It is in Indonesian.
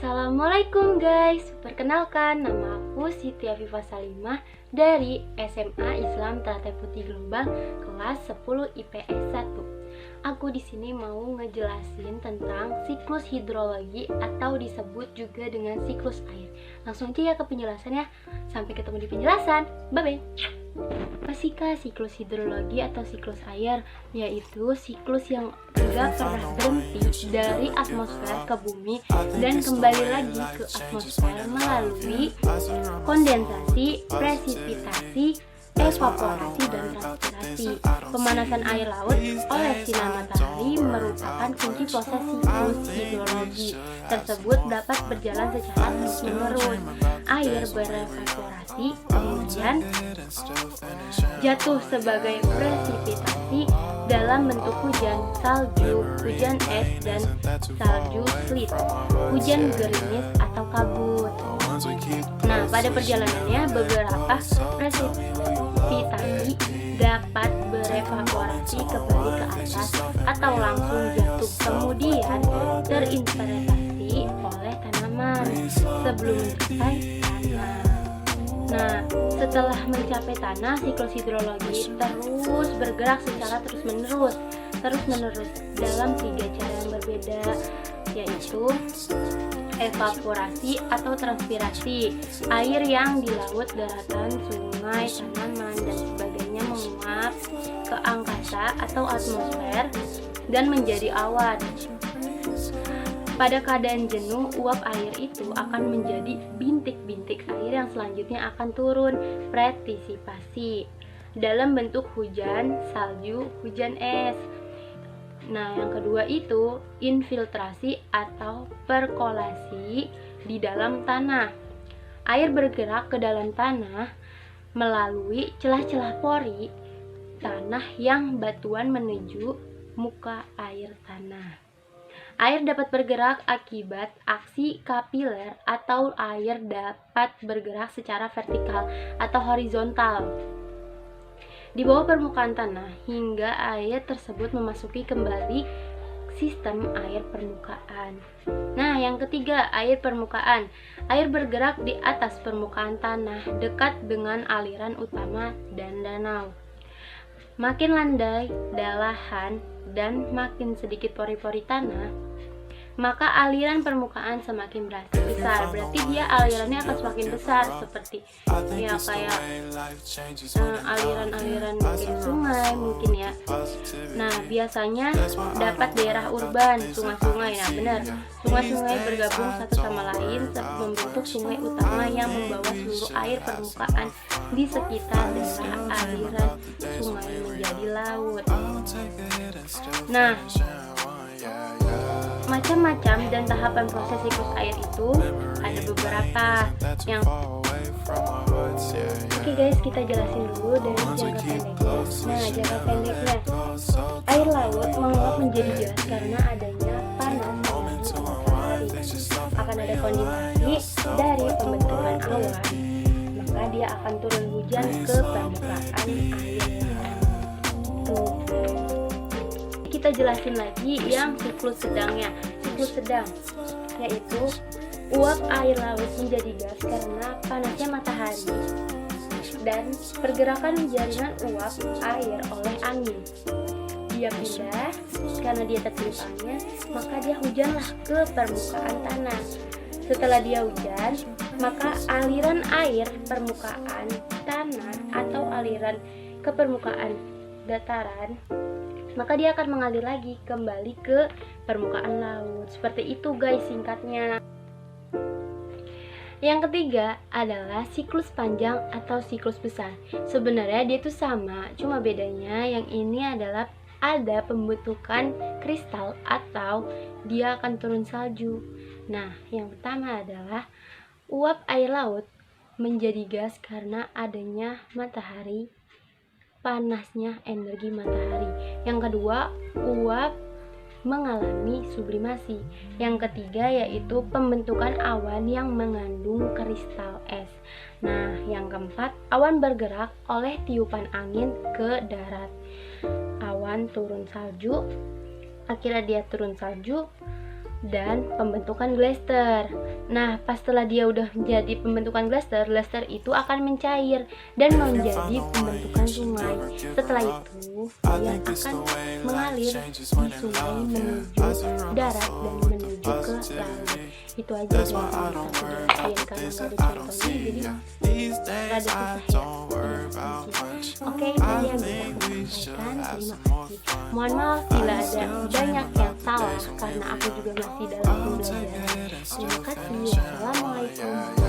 Assalamualaikum guys, perkenalkan nama aku Siti Afifah Salimah dari SMA Islam Telaten Putih Gelombang kelas 10 IPS 1. Aku di sini mau ngejelasin tentang siklus hidrologi atau disebut juga dengan siklus air. Langsung aja ya ke penjelasannya. Sampai ketemu di penjelasan. Bye bye. Apa sih kak siklus hidrologi atau siklus air? Yaitu siklus yang tidak pernah berhenti dari atmosfer ke bumi dan kembali lagi ke atmosfer melalui kondensasi, presipitasi, evaporasi, dan transpirasi. Pemanasan air laut oleh sinar matahari merupakan kunci proses siklus hidrologi tersebut dapat berjalan secara terus-menerus. Air berevaporasi kemudian jatuh sebagai presipitasi dalam bentuk hujan salju, hujan es, dan salju slit, hujan gerimis atau kabut. Nah, pada perjalanannya beberapa presipitasi dapat berevaporasi kembali ke atas atau langsung jatuh kemudian terinterpretasi oleh tanaman sebelum mencapai tanah. Nah, setelah mencapai tanah, siklus hidrologi terus bergerak secara terus-menerus dalam 3 cara yang berbeda, yaitu evaporasi atau transpirasi. Air yang di laut, daratan, sungai, tanaman, dan sebagainya menguap ke angkasa atau atmosfer dan menjadi awan. Pada keadaan jenuh, uap air itu akan menjadi bintik-bintik air yang selanjutnya akan turun, presipitasi, dalam bentuk hujan salju, hujan es. Nah, yang kedua itu infiltrasi atau perkolasi di dalam tanah. Air bergerak ke dalam tanah melalui celah-celah pori tanah yang batuan menuju muka air tanah. Air dapat bergerak akibat aksi kapiler atau air dapat bergerak secara vertikal atau horizontal di bawah permukaan tanah hingga air tersebut memasuki kembali sistem air permukaan. Nah, yang ketiga, air permukaan. Air bergerak di atas permukaan tanah dekat dengan aliran utama dan danau. Makin landai dalahan dan makin sedikit pori-pori tanah, maka aliran permukaan semakin besar. Berarti dia alirannya akan semakin besar, seperti ya kayak aliran-aliran kayak sungai mungkin ya. Nah, biasanya dapat daerah urban, sungai-sungai. Nah, benar, sungai-sungai bergabung satu sama lain membentuk sungai utama yang membawa seluruh air permukaan di sekitar daerah aliran sungai menjadi laut. Nah, macam-macam dan tahapan proses siklus air itu ada beberapa yang Oke guys, kita jelasin dulu dari jangka pendeknya. Nah, jangka pendeknya, air laut menguap menjadi gas karena adanya panas dari matahari. Akan ada kondensasi dari pembentukan awan, maka dia akan turun hujan ke permukaan air. Kita jelasin lagi yang siklus sedangnya. Siklus sedang yaitu uap air laut menjadi gas karena panasnya matahari dan pergerakan jaringan uap air oleh angin. Dia pindah karena dia tertiup angin, maka dia hujanlah ke permukaan tanah. Setelah dia hujan, maka aliran air permukaan tanah atau aliran ke permukaan dataran, maka dia akan mengalir lagi kembali ke permukaan laut. Seperti itu guys singkatnya. Yang ketiga adalah siklus panjang atau siklus besar. Sebenarnya dia itu sama, cuma bedanya yang ini adalah ada pembentukan kristal atau dia akan turun salju. Nah, yang pertama adalah uap air laut menjadi gas karena adanya matahari, panasnya energi matahari. Yang kedua, uap mengalami sublimasi. Yang ketiga yaitu pembentukan awan yang mengandung kristal es. Nah, yang keempat, awan bergerak oleh tiupan angin ke darat. Awan turun salju, akhirnya dia turun salju, dan pembentukan glaster. Nah, pas setelah dia udah menjadi pembentukan glaster, glaster itu akan mencair dan menjadi pembentukan sungai. Setelah itu, dia akan mengalir di sungai menuju darat dan menuju ke laut. Itu aja yang bisa aku jelasin karena gak ada contohnya, jadi rada susah ya. Oke, itu aja yang bisa aku sampaikan. Terima kasih. Mohon maaf bila ada banyak yang salah karena aku juga masih dalam pembelajaran. Terima kasih. Wassalamualaikum.